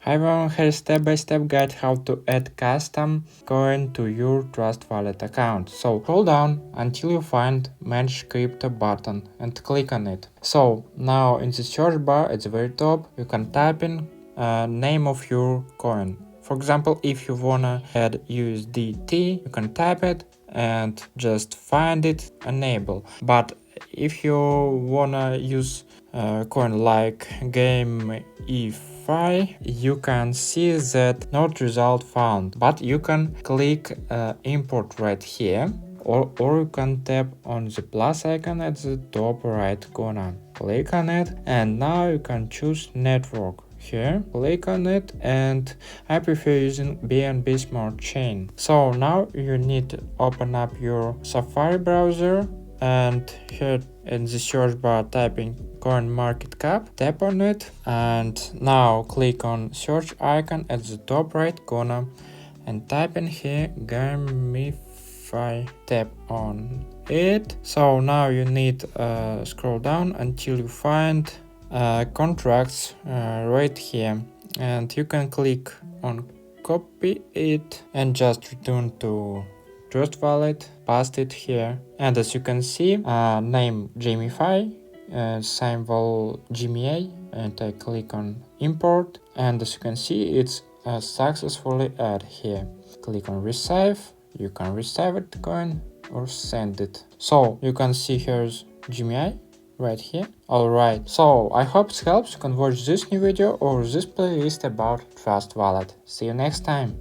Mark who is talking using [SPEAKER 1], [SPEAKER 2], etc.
[SPEAKER 1] I will have a step-by-step guide how to add custom coin to your Trust Wallet account. So scroll down until you find Manage Crypto button and click on it. So now in the search bar at the very top, you can type in name of your coin. For example, if you wanna add USDT, you can type it and just find it, enable. But if you wanna use coin like GameEFi, you can see that not result found, but you can click import right here, or you can tap on the plus icon at the top right corner. Click on it and now you can choose network. Here, click on it, and I prefer using BNB Smart Chain. So now you need to open up your Safari browser, and here in the search bar typing CoinMarketCap, tap on it, and now click on search icon at the top right corner and type in here GameEFi, tap on it. So now you need scroll down until you find contracts right here, and you can click on copy it and just return to Trust Wallet, paste it here, and as you can see, name GameEFi, symbol GMA, and I click on import, and as you can see, it's successfully added here. Click on receive, you can receive it coin or send it. So you can see here's GMI right here. Alright, so I hope it helps. You can watch this new video or this playlist about Trust Wallet. See you next time.